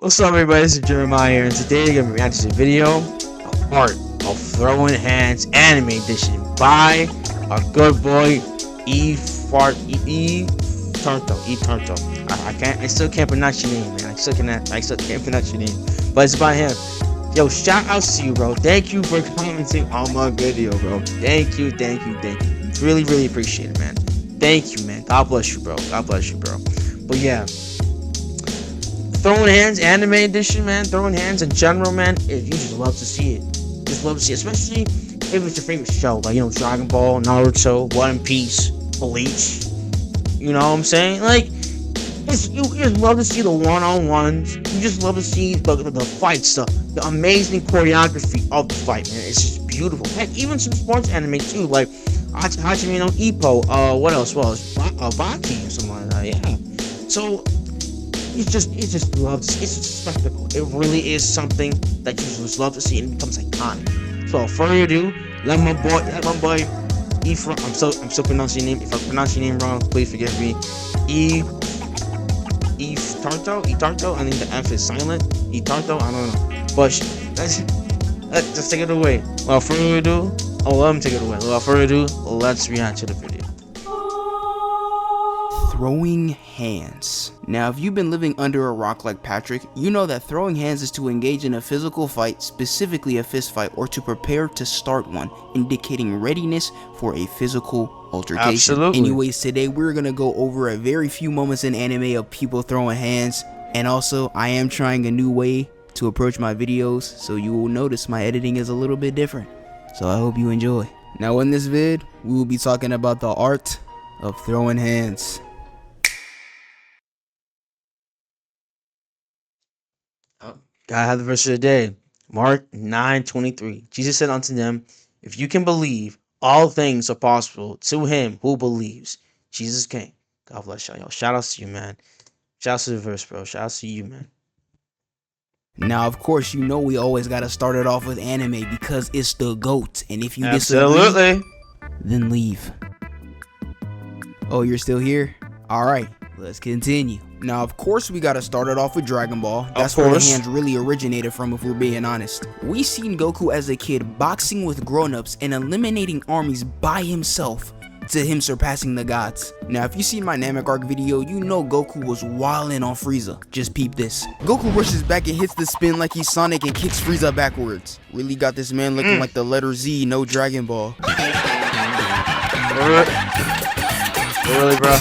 What's up, everybody? This is Jeremiah here, and today we're gonna react to the video, A Part of Throwing Hands Anime Edition by our good boy Tarto. I still can't pronounce your name, man. I still can't pronounce your name, but it's by him. Yo, shout out to you, bro. Thank you for commenting on my video, bro. Thank you. Really appreciate it, man. Thank you, man. God bless you, bro. But yeah. Throwing Hands Anime Edition, man. Throwing Hands in general, man. You just love to see it. Especially if it's your favorite show, like, Dragon Ball, Naruto, One Piece, Bleach. You know what I'm saying? Like, you just love to see the one-on-ones. You just love to see the fights, the amazing choreography of the fight, man. It's just beautiful. Heck, even some sports anime too, like Hajime no Ippo. What else? Baki or something like that. Yeah. So. It's just love. It's a spectacle. It really is something that you just love to see, and it becomes iconic. So, without further ado, let my boy Ephra. I'm still pronouncing your name. If I pronounce your name wrong, please forgive me. Tarto. I think the F is silent. Tarto. I don't know. But let's just take it away. Without further ado, let him take it away. Without further ado, let's react to the video. Throwing hands. Now, if you've been living under a rock like Patrick, you know that throwing hands is to engage in a physical fight, specifically a fist fight, or to prepare to start one, indicating readiness for a physical altercation. Absolutely. Anyways, today we're gonna go over a very few moments in anime of people throwing hands, and also I am trying a new way to approach my videos, so you will notice my editing is a little bit different. So I hope you enjoy. Now, in this vid, we will be talking about the art of throwing hands. Gotta have the verse of the day. Mark 9:23. Jesus said unto them, if you can believe, all things are possible to him who believes. Jesus came. God bless y'all. Shout out to you, man. Shout out to the verse, bro. Shout out to you, man. Now, of course, you know we always gotta start it off with anime because it's the GOAT. And if you Absolutely disagree, then leave. Oh, you're still here? Alright, let's continue. Now, of course, we gotta start it off with Dragon Ball. That's where the hands really originated from, if we're being honest. We seen Goku as a kid boxing with grown-ups and eliminating armies by himself, to him surpassing the gods. Now, if you seen my Namek Arc video, you know Goku was wildin' on Frieza. Just peep this. Goku rushes back and hits the spin like he's Sonic and kicks Frieza backwards. Really got this man looking like the letter Z, no Dragon Ball. Really, bro?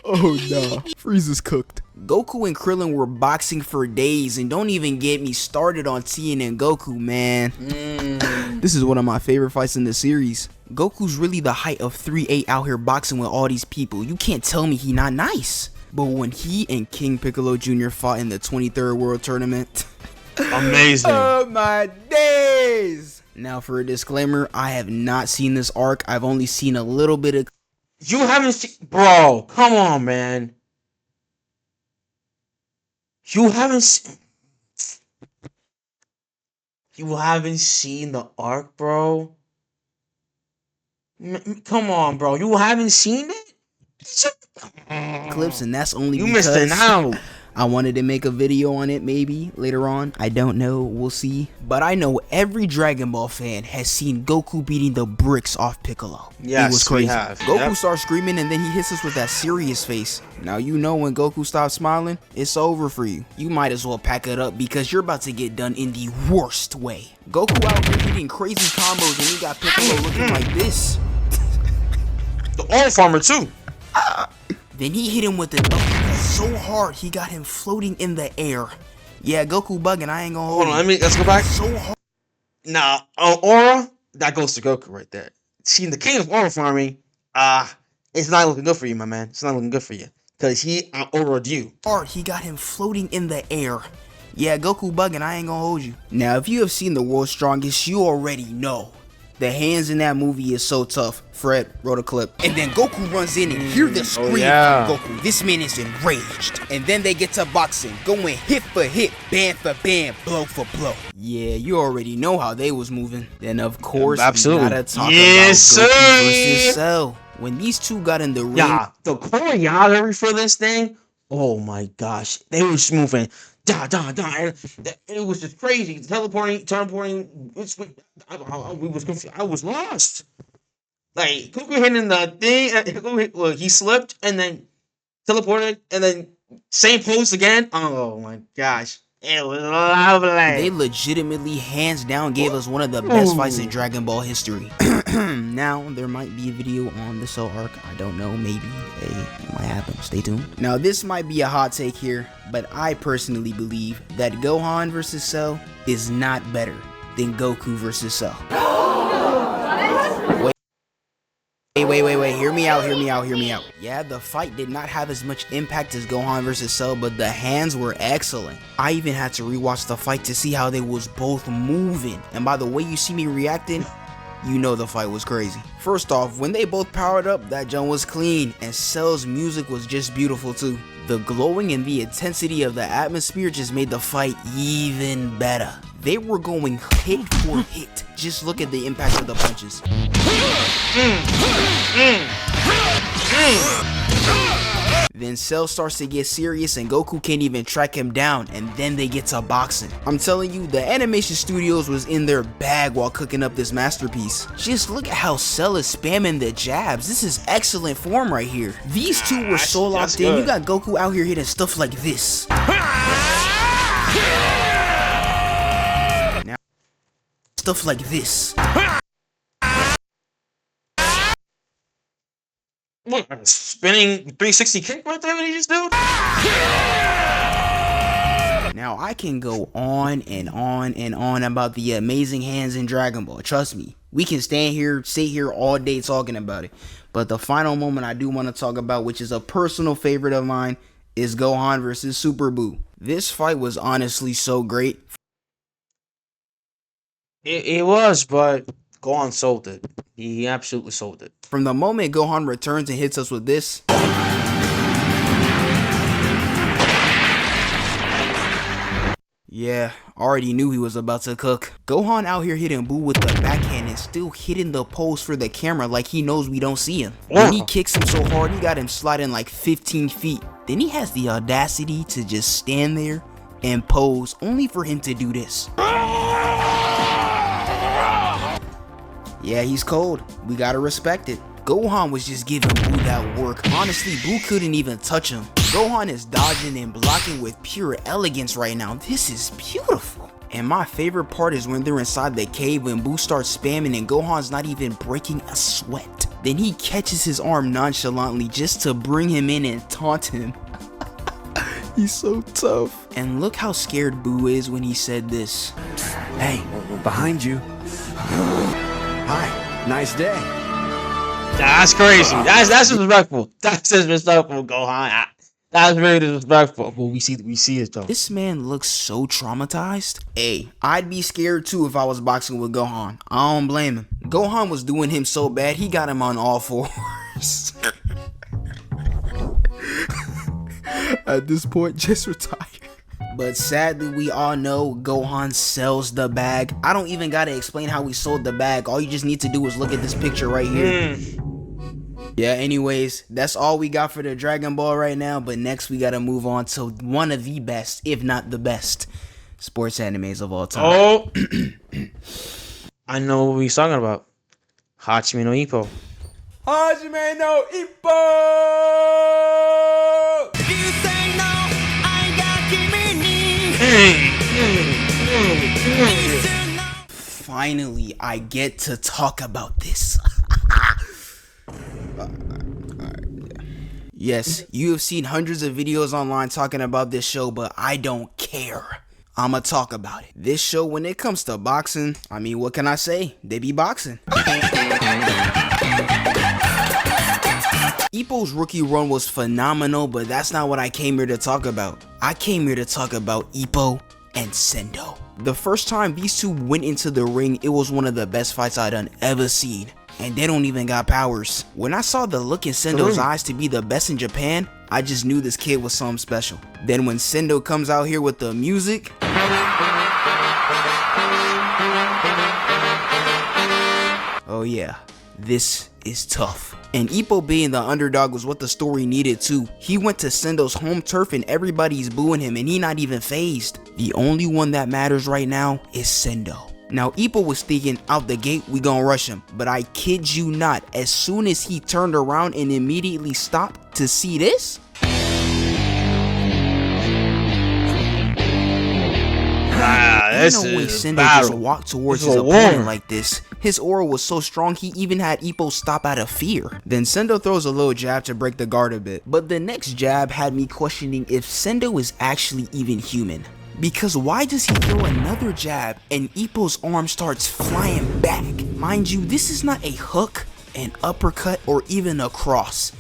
Oh no, Frieza's cooked. Goku and Krillin were boxing for days, and don't even get me started on Tien and Goku, man. This is one of my favorite fights in the series. Goku's really the height of 3'8" out here boxing with all these people. You can't tell me he not nice. But when he and King Piccolo Jr. fought in the 23rd World Tournament, amazing. Oh my days. Now, for a disclaimer, I have not seen this arc. I've only seen a little bit of. You haven't seen, bro? Come on, man. You haven't seen the arc, bro? Come on, bro. You haven't seen it? Clips, and that's only you because missing out. I wanted to make a video on it maybe later on. I don't know, we'll see. But I know every Dragon Ball fan has seen Goku beating the bricks off Piccolo. Yes, it was crazy. We have. Goku starts screaming and then he hits us with that serious face. Now you know when Goku stops smiling, it's over for you. You might as well pack it up because you're about to get done in the worst way. Goku out here hitting crazy combos and you got Piccolo looking like this. The All Farmer too. Then he hit him with it so hard he got him floating in the air. Yeah, Goku bugging. I ain't gonna hold on. you. Let's go back. So hard. Nah, Aura, that goes to Goku right there. See, the king of Aura farming, it's not looking good for you, my man. It's not looking good for you because he out-aura'd you. Hard, he got him floating in the air. Yeah, Goku bugging. I ain't gonna hold you. Now, if you have seen The World's Strongest, you already know. The hands in that movie is so tough. Fred wrote a clip. And then Goku runs in and hear the scream from Goku. This man is enraged. And then they get to boxing. Going hit for hit, band for band, blow for blow. Yeah, you already know how they was moving. Then of course, absolutely. We gotta talk about Goku versus Cell. When these two got in the ring. Yeah, the choreography for this thing. Oh my gosh, they were just moving, da da da, and it was just crazy. Teleporting. We was confused. I was lost. Like Goku hitting the thing, well, he slipped and then teleported, and then same pose again. Oh my gosh, it was lovely. They legitimately, hands down, gave us one of the best fights in Dragon Ball history. Now, there might be a video on the Cell arc. I don't know, maybe. It might happen. Stay tuned. Now, this might be a hot take here, but I personally believe that Gohan vs. Cell is not better than Goku vs. Cell. Wait, hear me out. Yeah, the fight did not have as much impact as Gohan vs. Cell, but the hands were excellent. I even had to rewatch the fight to see how they was both moving, and by the way you see me reacting, you know the fight was crazy. First off, when they both powered up, that jump was clean, and Cell's music was just beautiful too. The glowing and the intensity of the atmosphere just made the fight even better. They were going hit for hit. Just look at the impact of the punches. Then Cell starts to get serious and Goku can't even track him down, and then they get to boxing. I'm telling you, the animation studios was in their bag while cooking up this masterpiece. Just look at how Cell is spamming the jabs. This is excellent form right here. These two were so locked in. You got Goku out here hitting stuff like this. Now, stuff like this. What, a spinning 360 kick right there? What did he just do? Now I can go on and on and on about the amazing hands in Dragon Ball. Trust me, we can sit here all day talking about it. But the final moment I do want to talk about, which is a personal favorite of mine, is Gohan versus Super Buu. This fight was honestly so great. It was, but Gohan sold it. He absolutely sold it. From the moment Gohan returns and hits us with this, yeah, already knew he was about to cook. Gohan out here hitting Buu with the backhand and still hitting the pose for the camera like he knows we don't see him. When he kicks him so hard, he got him sliding like 15 feet. Then he has the audacity to just stand there and pose only for him to do this. Yeah, he's cold. We gotta respect it. Gohan was just giving Buu that work. Honestly, Buu couldn't even touch him. Gohan is dodging and blocking with pure elegance right now. This is beautiful. And my favorite part is when they're inside the cave when Buu starts spamming and Gohan's not even breaking a sweat. Then he catches his arm nonchalantly just to bring him in and taunt him. He's so tough. And look how scared Buu is when he said this. Hey, behind you. Hi, nice day. That's crazy. That's disrespectful. That's disrespectful, Gohan. That's very disrespectful. But we see it though. This man looks so traumatized. Hey, I'd be scared too if I was boxing with Gohan. I don't blame him. Gohan was doing him so bad, he got him on all fours. At this point, just retire. But sadly, we all know Gohan sells the bag. I don't even gotta explain how he sold the bag. All you just need to do is look at this picture right here. Yeah, anyways, that's all we got for the Dragon Ball right now. But next, we gotta move on to one of the best, if not the best, sports animes of all time. Oh, I know what he's talking about. Hajime no Ippo. Hajime no Ippo! Finally, I get to talk about this. Yes, you have seen hundreds of videos online talking about this show, but I don't care. I'ma talk about it. This show, when it comes to boxing, I mean, what can I say? They be boxing. Ippo's rookie run was phenomenal, but that's not what I came here to talk about. I came here to talk about Ippo and Sendo. The first time these two went into the ring, it was one of the best fights I done ever seen. And they don't even got powers. When I saw the look in Sendo's eyes to be the best in Japan, I just knew this kid was something special. Then when Sendo comes out here with the music, oh yeah, This is tough. And Ippo being the underdog was what the story needed too. He went to Sendo's home turf and everybody's booing him and he not even phased. The only one that matters right now is Sendo. Now Ippo was thinking out the gate we gonna rush him, but I kid you not, as soon as he turned around and immediately stopped to see this, This ain't no way is Sendo battle. just walked towards This is his a war. opponent like this. His aura was so strong he even had Ippo stop out of fear. Then Sendo throws a little jab to break the guard a bit, but the next jab had me questioning if Sendo is actually even human. Because why does he throw another jab and Ippo's arm starts flying back? Mind you, this is not a hook, an uppercut, or even a cross.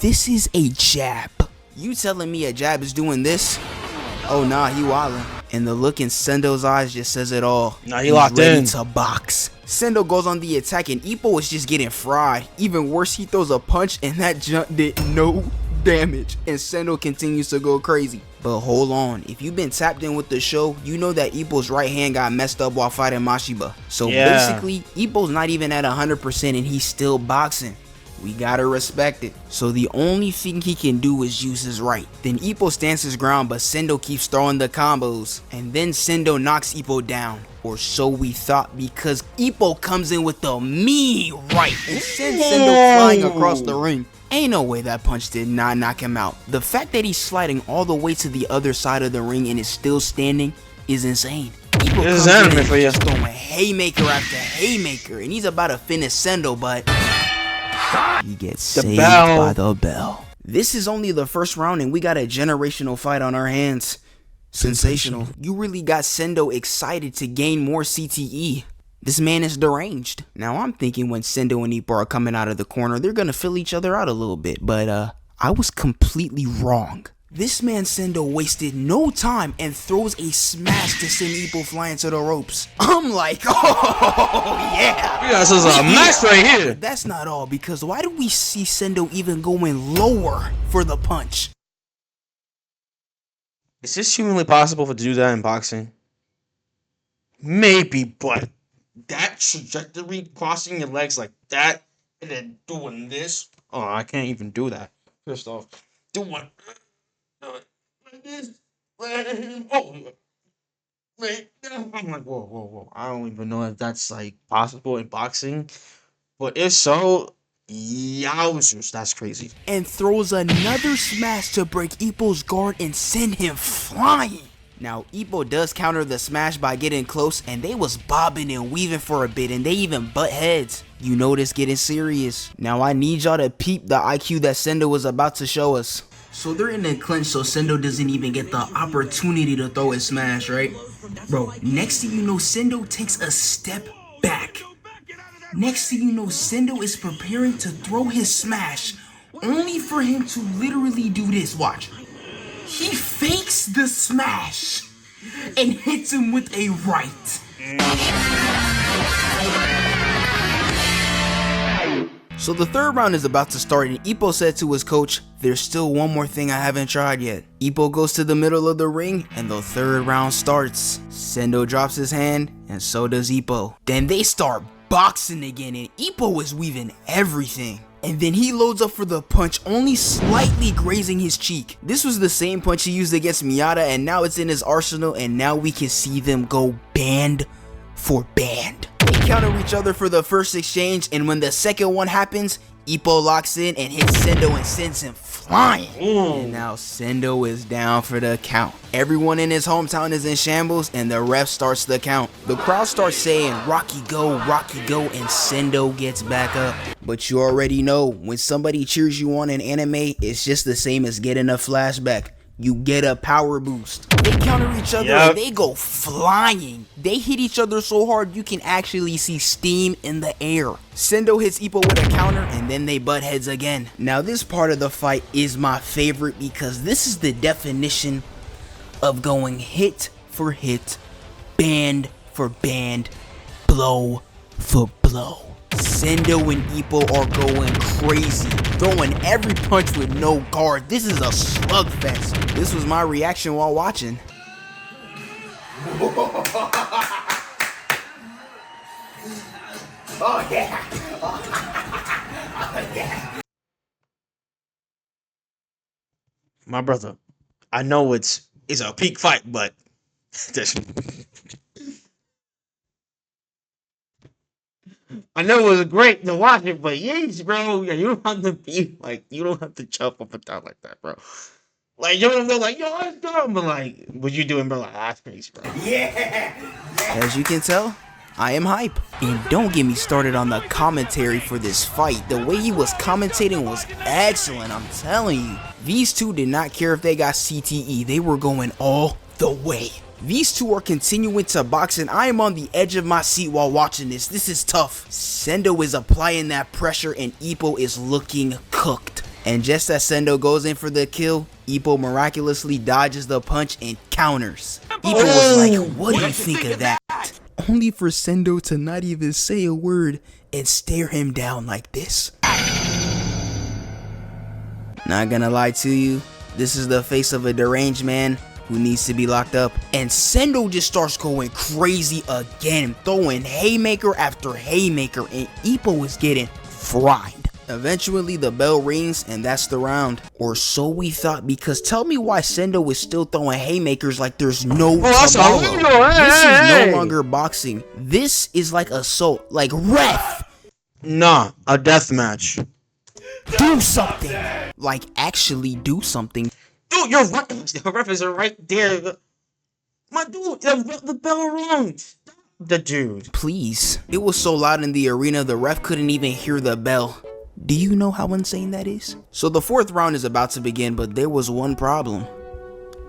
This is a jab. You telling me a jab is doing this? Oh nah, he wildin'. And the look in Sendo's eyes just says it all. Nah, he locked ready in. to box. Sendo goes on the attack and Ippo is just getting fried. Even worse, he throws a punch and that jump did no damage. And Sendo continues to go crazy. But hold on, if you've been tapped in with the show, you know that Ippo's right hand got messed up while fighting Mashiba. So basically, Ippo's not even at 100% and he's still boxing. We gotta respect it. So the only thing he can do is use his right. Then Ippo stands his ground, but Sendo keeps throwing the combos. And then Sendo knocks Ippo down. Or so we thought, because Ippo comes in with the mean right and sends Sendo flying across the ring. Ain't no way that punch did not knock him out. The fact that he's sliding all the way to the other side of the ring and is still standing is insane. Ippo This is comes in anime and for you. just throwing haymaker after haymaker, and he's about to finish Sendo, but he gets saved bell. by the bell. This is only the first round and we got a generational fight on our hands. Sensational. You really got Sendo excited to gain more CTE. This man is deranged. Now I'm thinking when Sendo and Ippo are coming out of the corner, they're gonna fill each other out a little bit, but I was completely wrong. This man Sendo wasted no time and throws a smash to send Ippo flying to the ropes. I'm like, oh yeah. Yeah, this is a mess right here. But that's not all, because why do we see Sendo even going lower for the punch? Is this humanly possible to do that in boxing? Maybe, but that trajectory, crossing your legs like that, and then doing this. Oh, I can't even do that. First off, doing like this. Oh, wait. I'm like, whoa. I don't even know if that's like possible in boxing, but if so, yowzers, that's crazy. And throws another smash to break Ippo's guard and send him flying. Now Ippo does counter the smash by getting close, and they was bobbing and weaving for a bit, and they even butt heads. You know this getting serious. Now I need y'all to peep the IQ that Sendo was about to show us. So they're in a clinch, so Sendo doesn't even get the opportunity to throw his smash, right? Bro, next thing you know, Sendo takes a step back. Next thing you know, Sendo is preparing to throw his smash, only for him to literally do this. Watch. He fakes the smash and hits him with a right. So the third round is about to start, and Ippo said to his coach, "There's still one more thing I haven't tried yet." Ippo goes to the middle of the ring and the third round starts. Sendo drops his hand and so does Ippo. Then they start boxing again and Ippo is weaving everything. And then he loads up for the punch, only slightly grazing his cheek. This was the same punch he used against Miyata, and now it's in his arsenal, and now we can see them go band for band. They counter each other for the first exchange, and when the second one happens, Ippo locks in and hits Sendo and sends him flying. And now Sendo is down for the count. Everyone in his hometown is in shambles and the ref starts the count. The crowd starts saying Rocky go, and Sendo gets back up. But you already know, when somebody cheers you on in anime, it's just the same as getting a flashback. You get a power boost. They counter each other and they go flying. They hit each other so hard you can actually see steam in the air. Sendo hits Ippo with a counter and then they butt heads again. Now this part of the fight is my favorite because this is the definition of going hit for hit, band for band, blow for blow. Sendo and Ippo are going crazy, throwing every punch with no guard. This is a slugfest. This was my reaction while watching. Oh yeah. My brother, I know it's a peak fight, but this, I know it was great to watch it, but yeesh, bro, yeah, you don't have to be like, you don't have to jump up and down like that, bro. Like, you don't feel like, yo, that's dumb, but like, what you doing, bro? Like, that's crazy, bro. As you can tell, I am hype. And don't get me started on the commentary for this fight. The way he was commentating was excellent, I'm telling you. These two did not care if they got CTE. They were going all the way. These two are continuing to box, and I am on the edge of my seat while watching this. This is tough. Sendo is applying that pressure, and Ippo is looking cooked. And just as Sendo goes in for the kill, Ippo miraculously dodges the punch and counters. Ippo was like, what do you think of that? Only for Sendo to not even say a word and stare him down like this. Not gonna lie to you, this is the face of a deranged man who needs to be locked up. And Sendo just starts going crazy again, throwing haymaker after haymaker, and Ippo is getting fried. Eventually the bell rings and that's the round, or so we thought, because tell me why Sendo is still throwing haymakers like there's no tomorrow. This is no longer boxing. This is like assault, like ref. Nah, a death match. Do something. Like actually do something. Dude, you're right. The ref is right there. My dude, the bell rung. Stop the dude. Please. It was so loud in the arena, the ref couldn't even hear the bell. Do you know how insane that is? So the fourth round is about to begin, but there was one problem.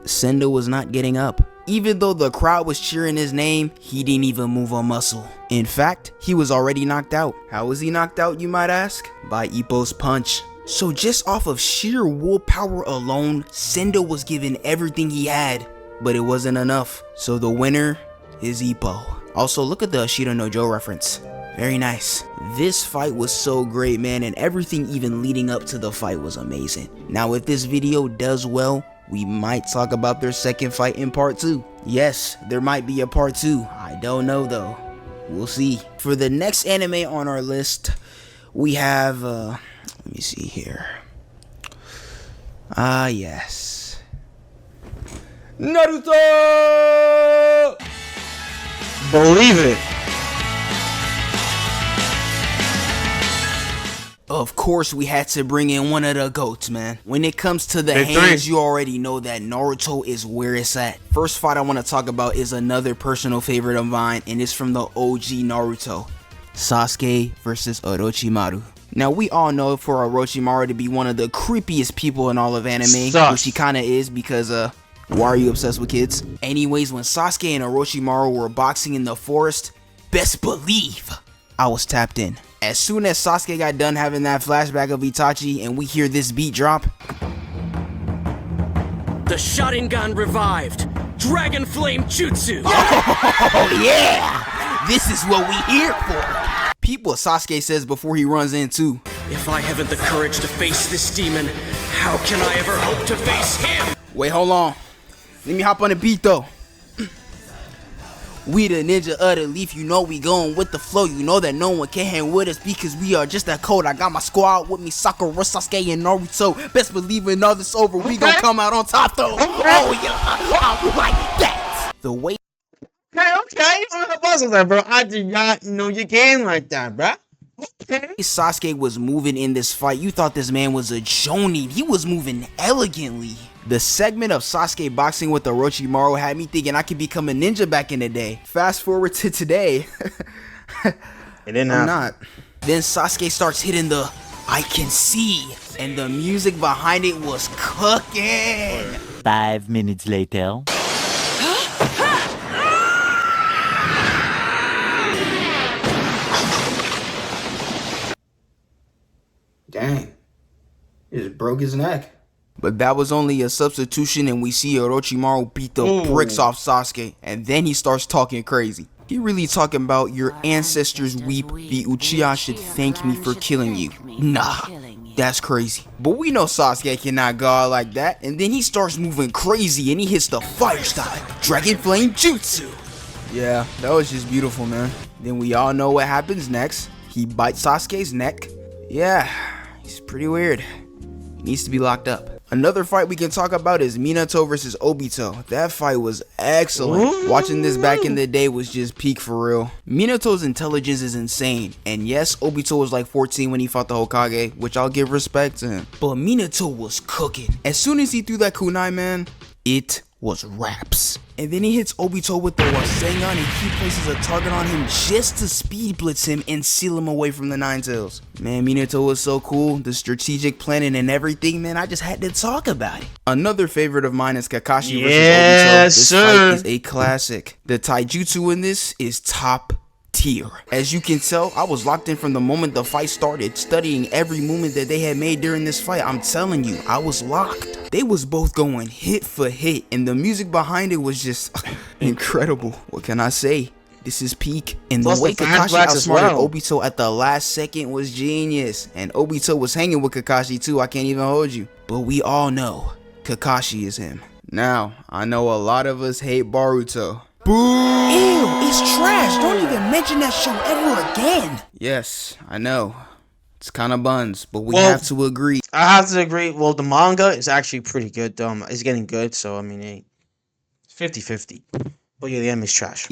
Sendo was not getting up. Even though the crowd was cheering his name, he didn't even move a muscle. In fact, he was already knocked out. How was he knocked out, you might ask? By Ippo's punch. So just off of sheer willpower alone, Sendo was giving everything he had, but it wasn't enough. So the winner is Ippo. Also, look at the Ashita no Joe reference. Very nice. This fight was so great, man, and everything even leading up to the fight was amazing. Now, if this video does well, we might talk about their second fight in part 2. Yes, there might be a part 2. I don't know though. We'll see. For the next anime on our list, we have, let me see here. Yes. Naruto! Believe it. Of course, we had to bring in one of the GOATs, man. When it comes to the hands, you already know that Naruto is where it's at. First fight I want to talk about is another personal favorite of mine, and it's from the OG Naruto. Sasuke versus Orochimaru. Now, we all know for Orochimaru to be one of the creepiest people in all of anime, which he kind of is because, why are you obsessed with kids? Anyways, when Sasuke and Orochimaru were boxing in the forest, best believe I was tapped in. As soon as Sasuke got done having that flashback of Itachi and we hear this beat drop. The Sharingan revived. Dragon Flame Jutsu. Oh yeah! This is what we here for. Peep what Sasuke says before he runs in too. If I haven't the courage to face this demon, how can I ever hope to face him? Wait, hold on. Let me hop on the beat though. We the ninja of the leaf, you know we going with the flow. You know that no one can hang with us because we are just that cold. I got my squad with me, Sakura, Sasuke, and Naruto. Best believe when all this over, we gon' come out on top though. Oh yeah, I like that. The way. Okay, you don't have puzzles there, bro. I did not know you can like that, bro. Okay. Sasuke was moving in this fight, you thought this man was a Jonin. He was moving elegantly. The segment of Sasuke boxing with Orochimaru had me thinking I could become a ninja back in the day. Fast forward to today. It didn't happen. Not. Then Sasuke starts hitting the I can see, and the music behind it was cooking. 5 minutes later. Dang. He just broke his neck. But that was only a substitution, and we see Orochimaru beat the bricks off Sasuke, and then he starts talking crazy. He really talking about your ancestors weep, the Uchiha should thank me for killing you. Nah, that's crazy. But we know Sasuke cannot go out like that, and then he starts moving crazy, and he hits the fire style, Dragon Flame Jutsu. Yeah, that was just beautiful, man. Then we all know what happens next. He bites Sasuke's neck. Yeah, he's pretty weird. He needs to be locked up. Another fight we can talk about is Minato versus Obito. That fight was excellent. Watching this back in the day was just peak for real. Minato's intelligence is insane. And yes, Obito was like 14 when he fought the Hokage, which I'll give respect to him. But Minato was cooking. As soon as he threw that kunai, man, it was raps. And then he hits Obito with the Rasengan and he places a target on him just to speed blitz him and seal him away from the Nine Tails. Man, Minato was so cool. The strategic planning and everything, man, I just had to talk about it. Another favorite of mine is Kakashi versus Obito. This fight is a classic. The taijutsu in this is top tier. As you can tell, I was locked in from the moment the fight started, studying every movement that they had made during this fight. I'm telling you, I was locked. They was both going hit for hit, and the music behind it was just incredible. What can I say? This is peak. And the way Kakashi outsmarted Obito at the last second was genius. And Obito was hanging with Kakashi too, I can't even hold you. But we all know Kakashi is him. Now, I know a lot of us hate Boruto. Boo! Ew, it's trash. Don't even mention that show ever again. Yes, I know. It's kind of buns, but we have to agree. I have to agree. Well, the manga is actually pretty good. It's getting good, so I mean, it's 50-50. But yeah, the anime's trash.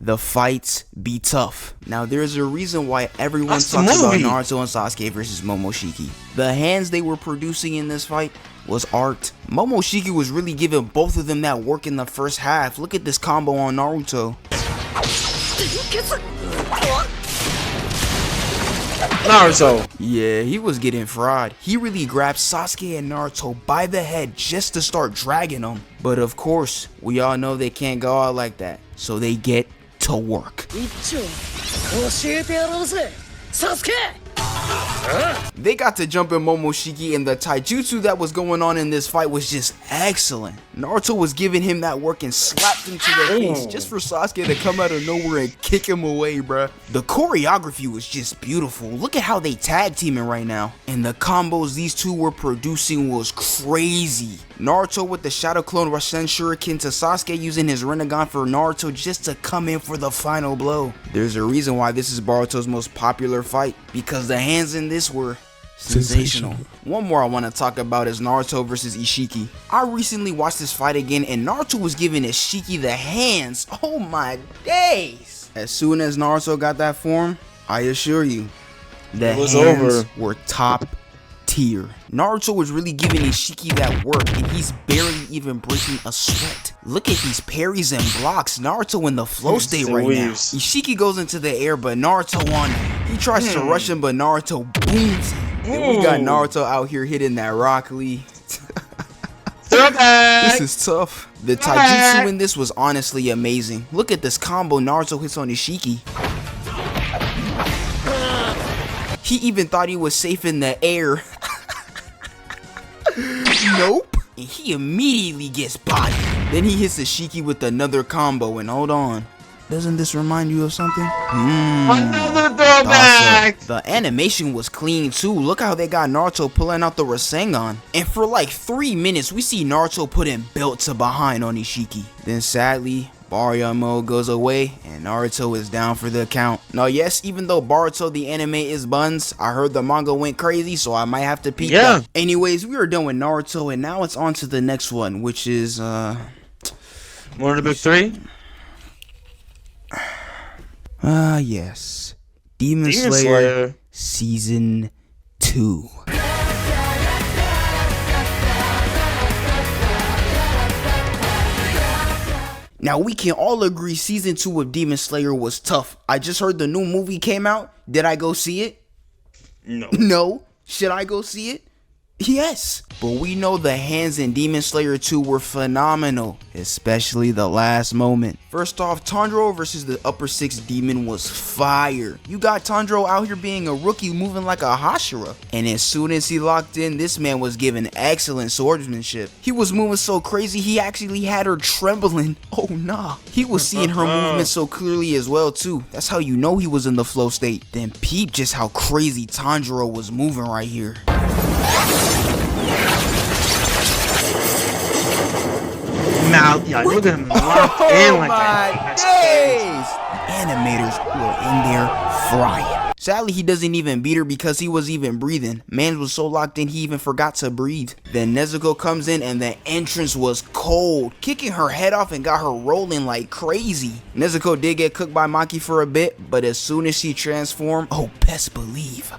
The fights be tough. Now, there's a reason why everyone talks about Naruto and Sasuke versus Momoshiki. The hands they were producing in this fight was art. Momoshiki was really giving both of them that work in the first half. Look at this combo on Naruto. Naruto. Yeah, he was getting fried. He really grabbed Sasuke and Naruto by the head just to start dragging them. But of course, we all know they can't go out like that. So they get to work. They got to jump in Momoshiki, and the taijutsu that was going on in this fight was just excellent. Naruto was giving him that work and slapped him to the face just for Sasuke to come out of nowhere and kick him away, bruh. The choreography was just beautiful. Look at how they tag teaming right now. And the combos these two were producing was crazy. Naruto with the Shadow Clone Rasen Shuriken to Sasuke using his Rinnegan for Naruto just to come in for the final blow. There's a reason why this is Boruto's most popular fight, because the hands in this were sensational. One more I want to talk about is Naruto versus Ishiki. I recently watched this fight again and Naruto was giving Ishiki the hands. Oh my days. As soon as Naruto got that form, I assure you, the hands were top tier. Naruto was really giving Ishiki that work and he's barely even breaking a sweat. Look at these parries and blocks. Naruto in the flow state right now. Ishiki goes into the air but Naruto on him. He tries to rush him but Naruto booms him. And we got Naruto out here hitting that Rock Lee. This is tough. The taijutsu in this was honestly amazing. Look at this combo Naruto hits on Ishiki. He even thought he was safe in the air. Nope. And he immediately gets bodied. Then he hits Ishiki with another combo, and hold on. Doesn't this remind you of something? Another throwback! The animation was clean too. Look how they got Naruto pulling out the Rasengan. And for like 3 minutes, we see Naruto putting belt to behind on Ishiki. Then sadly, Baryon mode goes away and Naruto is down for the count. Now yes, even though Boruto the anime is buns, I heard the manga went crazy, so I might have to peek that. Anyways, we are done with Naruto and now it's on to the next one, which is one of the big three? Yes. Demon Slayer Season 2. Now, we can all agree Season 2 of Demon Slayer was tough. I just heard the new movie came out. Did I go see it? No. No. Should I go see it? Yes. But we know the hands in Demon Slayer 2 were phenomenal, especially the last moment. First off, Tanjiro versus the Upper 6 Demon was fire. You got Tanjiro out here being a rookie moving like a Hashira. And as soon as he locked in, this man was given excellent swordsmanship. He was moving so crazy, he actually had her trembling. Oh nah. He was seeing her movement so clearly as well too. That's how you know he was in the flow state. Then peep just how crazy Tanjiro was moving right here. Now, yeah, look at him locked in like that. Days. The animators were in there frying. Sadly, he doesn't even beat her because he was even breathing. Man was so locked in he even forgot to breathe. Then Nezuko comes in and the entrance was cold, kicking her head off and got her rolling like crazy. Nezuko did get cooked by Maki for a bit, but as soon as she transformed, oh best believe,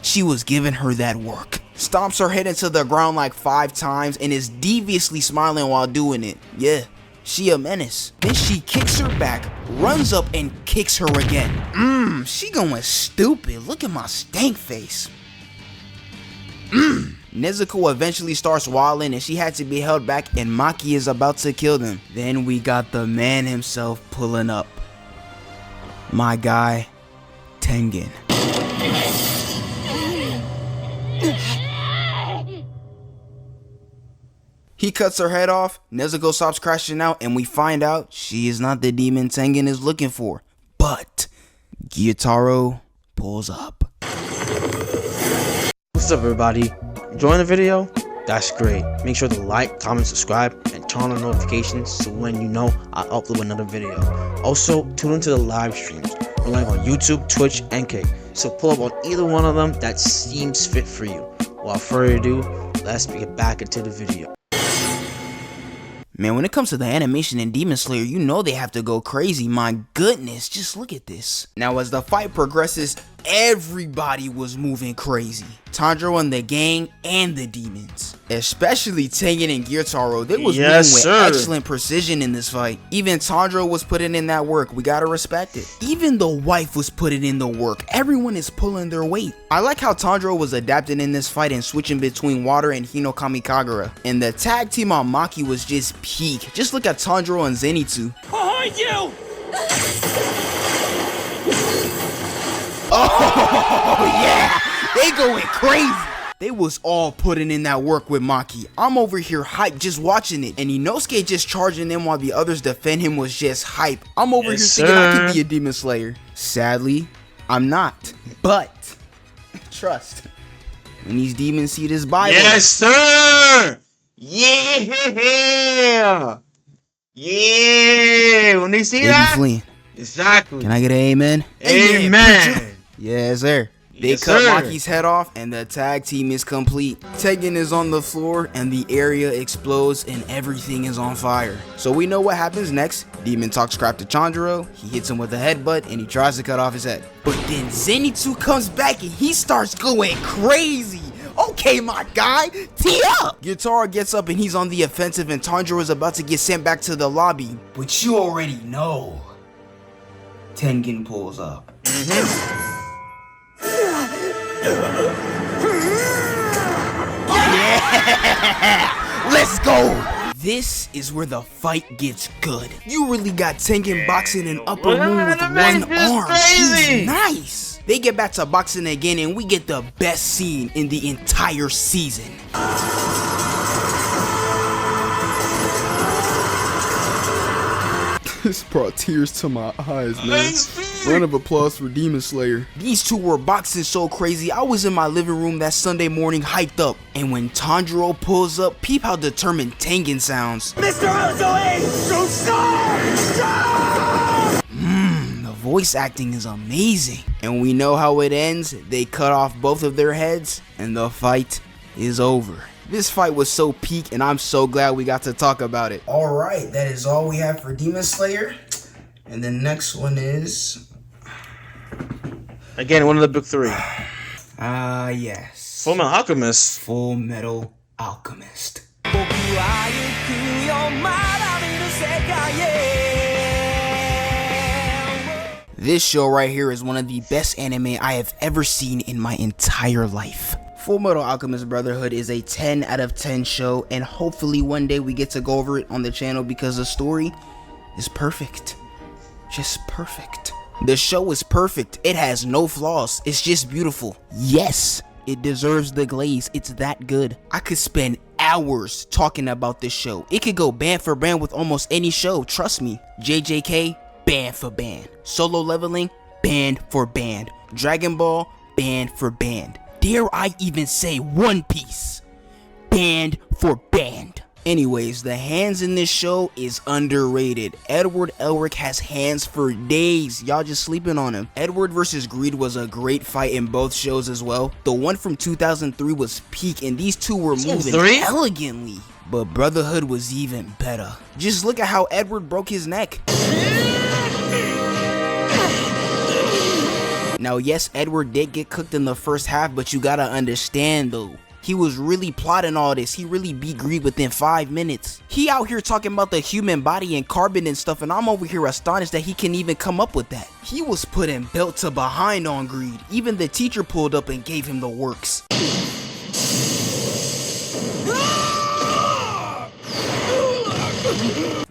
she was giving her that work. Stomps her head into the ground like 5 times and is deviously smiling while doing it. Yeah, she a menace. Then she kicks her back, runs up and kicks her again. She going stupid. Look at my stank face. Nezuko eventually starts wilding and she had to be held back and Maki is about to kill them. Then we got the man himself pulling up. My guy, Tengen. He cuts her head off, Nezuko stops crashing out, and we find out she is not the demon Tengen is looking for. But Gyutaro pulls up. What's up, everybody? Enjoying the video? That's great. Make sure to like, comment, subscribe, and turn on notifications so when you know I upload another video. Also, tune into the live streams. We're live on YouTube, Twitch, and Kick. So pull up on either one of them that seems fit for you. Without further ado, let's get back into the video. Man, when it comes to the animation in Demon Slayer, you know they have to go crazy. My goodness, just look at this. Now, as the fight progresses, everybody was moving crazy. Tanjiro and the gang and the demons. Especially Tengen and Gyutaro. They was moving with excellent precision in this fight. Even Tanjiro was putting in that work. We gotta respect it. Even the wife was putting in the work. Everyone is pulling their weight. I like how Tanjiro was adapting in this fight and switching between water and Hinokami Kagura. And the tag team on Maki was just peak. Just look at Tanjiro and Zenitsu. Behind you! Oh yeah, they going crazy. They was all putting in that work with Maki. I'm over here hyped just watching it. And Inosuke just charging them while the others defend him was just hype. I'm over here thinking I could be a Demon Slayer. Sadly, I'm not. But trust, when these demons see this Bible. Yes, sir! Yeah! Yeah! When they see They that? be fleeing. Exactly. Can I get an amen? Amen. Yes, sir. They Yes, cut sir. Maki's head off and the tag team is complete. Tengen is on the floor and the area explodes and everything is on fire. So we know what happens next. Demon talks crap to Tanjiro, he hits him with a headbutt and he tries to cut off his head. But then Zenitsu comes back and he starts going crazy. Okay, my guy, tee up! Gyutaro gets up and he's on the offensive and Tanjiro is about to get sent back to the lobby. But you already know. Tengen pulls up. Yeah! Let's go! This is where the fight gets good. You really got Tengen boxing an upper moon with one arm. He's nice! They get back to boxing again and we get the best scene in the entire season. This brought tears to my eyes, man. Round of applause for Demon Slayer. These two were boxing so crazy, I was in my living room that Sunday morning hyped up. And when Tanjiro pulls up, peep how determined Tengen sounds. Mr. Ozoe! So stop! The voice acting is amazing. And we know how it ends. They cut off both of their heads and the fight is over. This fight was so peak and I'm so glad we got to talk about it. Alright, that is all we have for Demon Slayer. And the next one is... Again, one of the big three. Yes. Fullmetal Alchemist. Full Metal Alchemist. This show right here is one of the best anime I have ever seen in my entire life. Full Metal Alchemist Brotherhood is a 10 out of 10 show, and hopefully one day we get to go over it on the channel because the story is perfect. Just perfect. The show is perfect. It has no flaws. It's just beautiful. Yes, it deserves the glaze. It's that good. I could spend hours talking about this show. It could go band for band with almost any show. Trust me. JJK, band for band. Solo Leveling, band for band. Dragon Ball, band for band. Dare I even say One Piece, band for band. Anyways, the hands in this show is underrated. Edward Elric has hands for days. Y'all just sleeping on him. Edward vs. Greed was a great fight in both shows as well. The one from 2003 was peak, and these two were moving elegantly. But Brotherhood was even better. Just look at how Edward broke his neck. Now, yes, Edward did get cooked in the first half, but you gotta understand though. He was really plotting all this. He really beat Greed within 5 minutes. He out here talking about the human body and carbon and stuff, and I'm over here astonished that he can even come up with that. He was putting belt to behind on Greed. Even the teacher pulled up and gave him the works.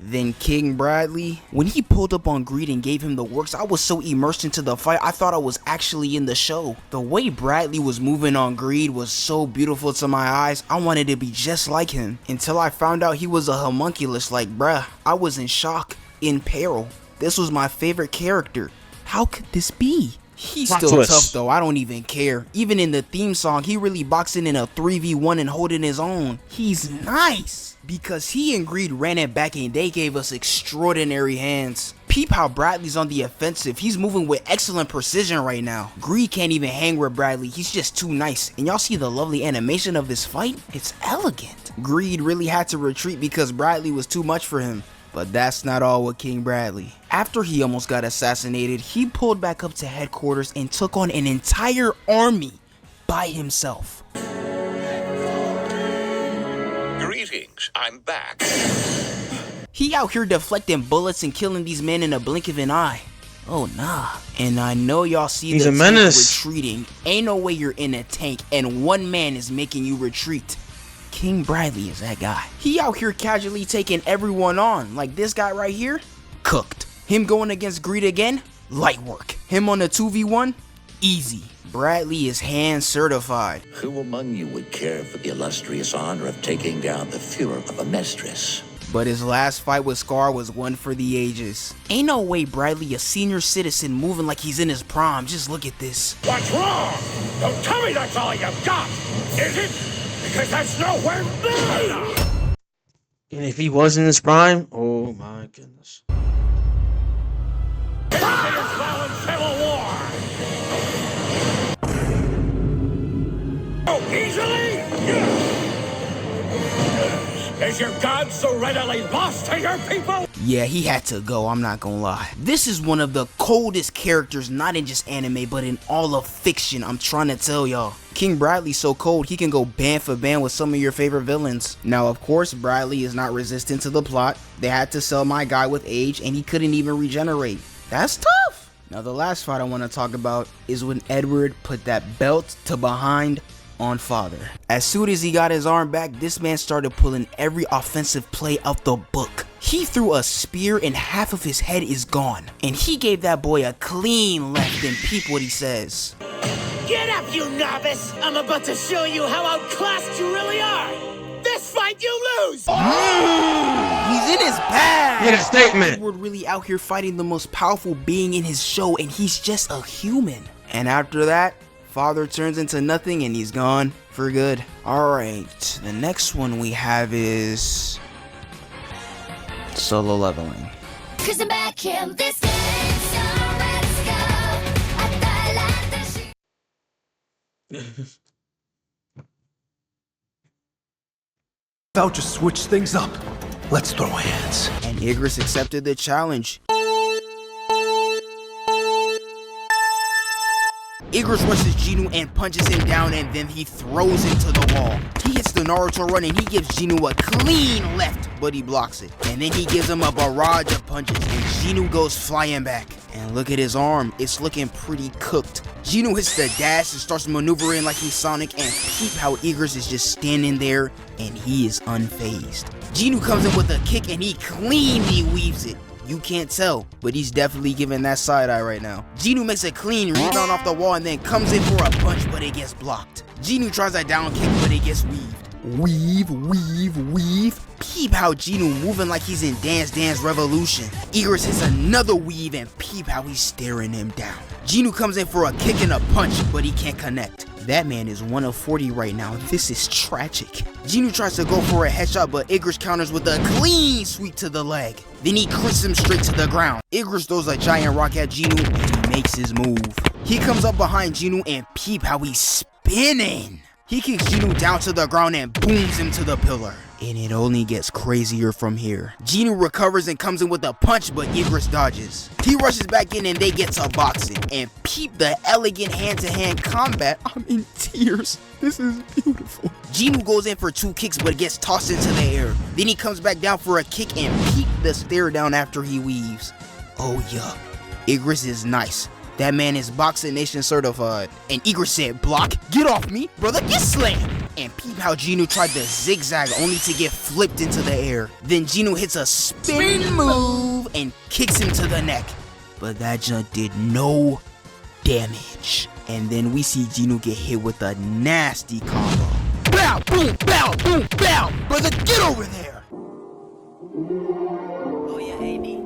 Then King Bradley, when he pulled up on Greed and gave him the works, I was so immersed into the fight, I thought I was actually in the show. The way Bradley was moving on Greed was so beautiful to my eyes, I wanted to be just like him. Until I found out he was a homunculus, like bruh, I was in shock, in peril. This was my favorite character. How could this be? He's still tough though, I don't even care. Even in the theme song, he really boxing in a 3v1 and holding his own. He's nice. Because he and Greed ran it back and they gave us extraordinary hands. Peep how Bradley's on the offensive. He's moving with excellent precision right now. Greed can't even hang with Bradley. He's just too nice. And y'all see the lovely animation of this fight? It's elegant. Greed really had to retreat because Bradley was too much for him. But that's not all with King Bradley. After he almost got assassinated, he pulled back up to headquarters and took on an entire army by himself. Greetings, I'm back. He out here deflecting bullets and killing these men in a blink of an eye. Oh nah. And I know y'all see the tank retreating. Ain't no way you're in a tank and one man is making you retreat. King Bradley is that guy. He out here casually taking everyone on. Like this guy right here, cooked. Him going against Greed again, light work. Him on the 2v1, easy. Bradley is hand certified. Who among you would care for the illustrious honor of taking down the Führer of Amestris? But his last fight with Scar was one for the ages. Ain't no way Bradley, a senior citizen, moving like he's in his prime. Just look at this. What's wrong? Don't tell me that's all you've got, is it? Because that's nowhere near enough. And if he was in his prime, oh my goodness. Civil War. Oh, easily? Is your god so readily lost to your people? Yeah, he had to go, I'm not gonna lie. This is one of the coldest characters, not in just anime, but in all of fiction, I'm trying to tell y'all. King Bradley's so cold, he can go band for band with some of your favorite villains. Now, of course, Bradley is not resistant to the plot. They had to sell my guy with age, and he couldn't even regenerate. That's tough! Now, the last fight I want to talk about is when Edward put that belt to behind on Father. As soon as he got his arm back, this man started pulling every offensive play out the book. He threw a spear and half of his head is gone. And he gave that boy a clean left, and peep what he says. Get up, you novice! I'm about to show you how outclassed you really are! This fight you lose! He's in his bag! Get a statement! Edward really out here fighting the most powerful being in his show, and he's just a human. And after that, Father turns into nothing and he's gone for good. Alright, the next one we have is Solo Leveling. Cause I'm back in this game, so let's go. I like the I'll just switch things up. Let's throw hands. And Igris accepted the challenge. Igris rushes Genu and punches him down, and then he throws him to the wall. He hits the Naruto run and he gives Genu a clean left, but he blocks it. And then he gives him a barrage of punches and Genu goes flying back. And look at his arm, it's looking pretty cooked. Genu hits the dash and starts maneuvering like he's Sonic, and peep how Igris is just standing there and he is unfazed. Genu comes in with a kick and he cleanly weaves it. You can't tell, but he's definitely giving that side eye right now. Genu makes a clean rebound off the wall and then comes in for a punch, but it gets blocked. Genu tries a down kick, but it gets weaved. Weave, weave, weave. Peep how Genu moving like he's in Dance Dance Revolution. Igris hits another weave and peep how he's staring him down. Genu comes in for a kick and a punch, but he can't connect. That man is 1 of 40 right now. This is tragic. Genu tries to go for a headshot, but Igris counters with a clean sweep to the leg. Then he crits him straight to the ground. Igris throws a giant rock at Genu and he makes his move. He comes up behind Genu and peep how he's spinning. He kicks Genu down to the ground and booms him to the pillar. And it only gets crazier from here. Genu recovers and comes in with a punch, but Igris dodges. He rushes back in and they get to boxing. And peep the elegant hand-to-hand combat. I'm in tears. This is beautiful. Genu goes in for 2 kicks but gets tossed into the air. Then he comes back down for a kick and peep the stare down after he weaves. Oh yeah, Igris is nice. That man is Boxing Nation certified. And Igris said, block, get off me, brother, get slammed. And peep how Genu tried to zigzag only to get flipped into the air. Then Genu hits a spin move and kicks him to the neck. But that junk did no damage. And then we see Genu get hit with a nasty combo. Bow, boom, bow, boom, bow. Brother, get over there. Oh yeah, AD.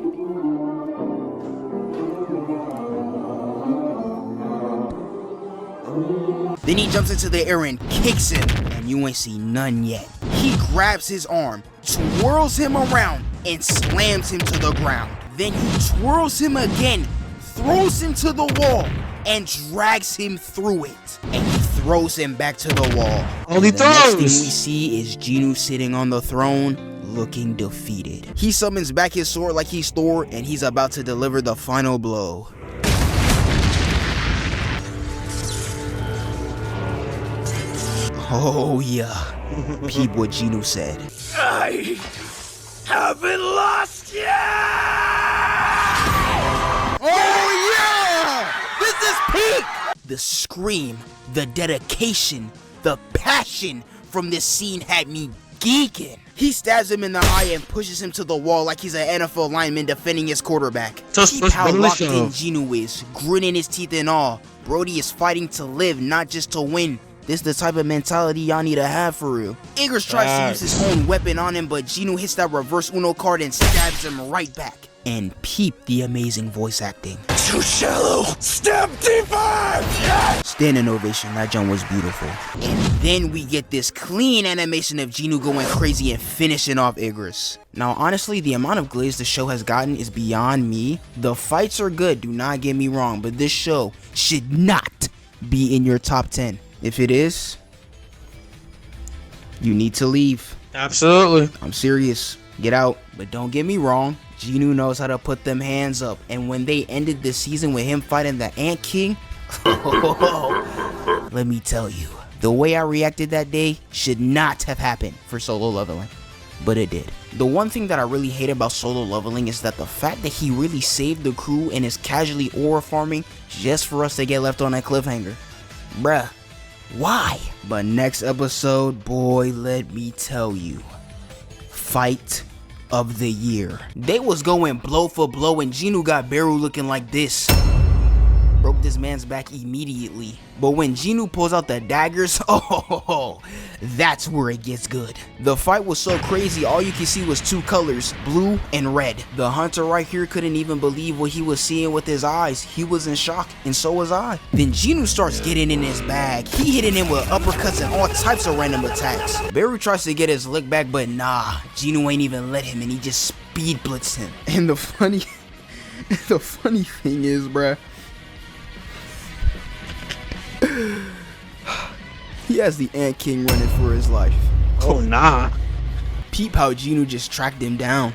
Then he jumps into the air and kicks him, and you ain't seen none yet. He grabs his arm, twirls him around, and slams him to the ground. Then he twirls him again, throws him to the wall, and drags him through it. And he throws him back to the wall. Only the next thing we throws! see is Genu sitting on the throne, looking defeated. He summons back his sword like he's Thor, and he's about to deliver the final blow. Oh yeah, peep what Genu said. I haven't lost yet! Oh yeah! This is peak! The scream, the dedication, the passion from this scene had me geeking. He stabs him in the eye and pushes him to the wall like he's an NFL lineman defending his quarterback. Peep how locked in Genu is, grinning his teeth and all. Brody is fighting to live, not just to win. This the type of mentality y'all need to have for real. Igris tries to use his own weapon on him, but Genu hits that reverse Uno card and stabs him right back. And peep the amazing voice acting. Too shallow! Step deeper! Yes! Standing ovation, that jump was beautiful. And then we get this clean animation of Genu going crazy and finishing off Igris. Now honestly, the amount of glaze the show has gotten is beyond me. The fights are good, do not get me wrong, but this show should not be in your top 10. If it is, you need to leave. Absolutely. I'm serious. Get out. But don't get me wrong, Genu knows how to put them hands up. And when they ended the season with him fighting the Ant King, let me tell you, the way I reacted that day should not have happened for Solo Leveling. But it did. The one thing that I really hate about Solo Leveling is that the fact that he really saved the crew and is casually aura farming just for us to get left on that cliffhanger. Bruh. Why? But next episode, boy, let me tell you, fight of the year. They was going blow for blow and Genu got Beru looking like this. Broke this man's back immediately. But when Genu pulls out the daggers, oh, that's where it gets good. The fight was so crazy, all you can see was 2 colors, blue and red. The hunter right here couldn't even believe what he was seeing with his eyes. He was in shock, and so was I. Then Genu starts getting in his bag. He hitting him with uppercuts and all types of random attacks. Beru tries to get his lick back, but nah, Genu ain't even let him, and he just speed blitzed him. And the funny thing is, bruh, he has the Ant King running for his life. Oh nah. Peep how Genu just tracked him down.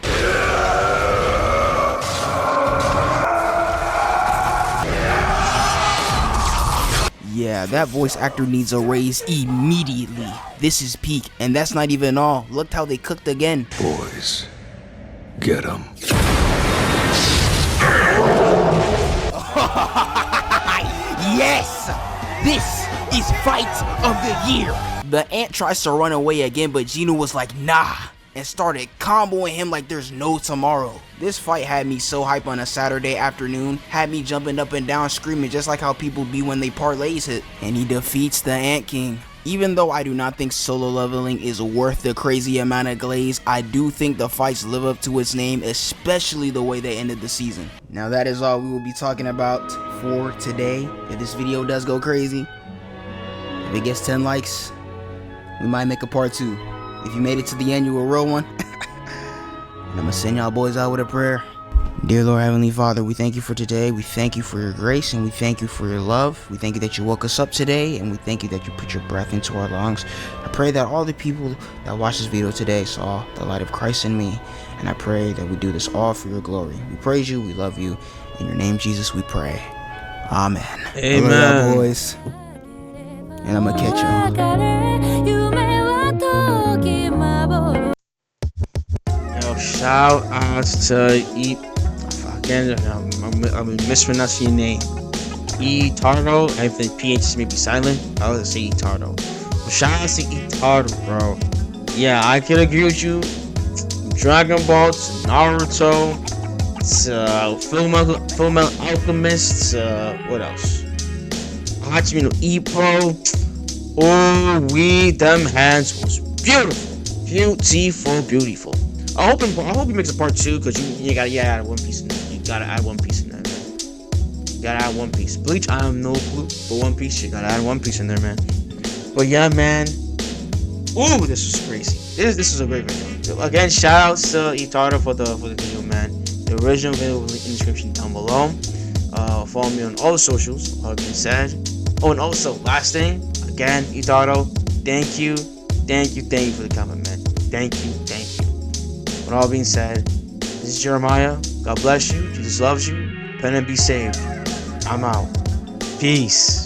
Yeah, that voice actor needs a raise immediately. This is peak, and that's not even all. Look how they cooked again. Boys, get 'em. Yes! This is fight of the year. The ant tries to run away again, but Genu was like, nah, and started comboing him like there's no tomorrow. This fight had me so hype on a Saturday afternoon, had me jumping up and down screaming just like how people be when they parlays hit. And he defeats the Ant King. Even though I do not think Solo Leveling is worth the crazy amount of glaze, I do think the fights live up to its name, especially the way they ended the season. Now that is all we will be talking about for today. If this video does go crazy, If it gets 10 likes, we might make a part 2. If you made it to the end, you a real one. And I'm gonna send y'all boys out with a prayer. Dear Lord Heavenly Father, we thank you for today. We thank you for your grace, and we thank you for your love. We thank you that you woke us up today, and we thank you that you put your breath into our lungs. I pray that all the people that watched this video today saw the light of Christ in me, and I pray that we do this all for your glory. We praise you, we love you. In your name, Jesus, we pray. Amen. Amen. I love y'all boys, and I'm gonna catch y'all. Yo, shout outs to again, I'm mispronouncing your name. Etardo. I think PH may be silent. I was gonna say Etardo. But shout out to Etardo, bro. Yeah, I can agree with you. Dragon Ball to Naruto to Fullmetal Alchemist. What else? Hachime no Ippo. Oh, them hands was beautiful, beautiful. I hope he makes a part 2, because you gotta add One Piece in there. You gotta add One Piece in there, man. You gotta add One Piece. Bleach, I have no clue, but One Piece, you gotta add One Piece in there, man. But yeah, man. Ooh, this was crazy. This is a great video. Again, shout outs to Etardo for the video, man. The original video will be in the description down below. Follow me on all the socials, all being said. Oh, and also, last thing, again, Etardo, thank you for the comment, man. Thank you. With all being said, this is Jeremiah. God bless you. Jesus loves you. Repent and be saved. I'm out. Peace.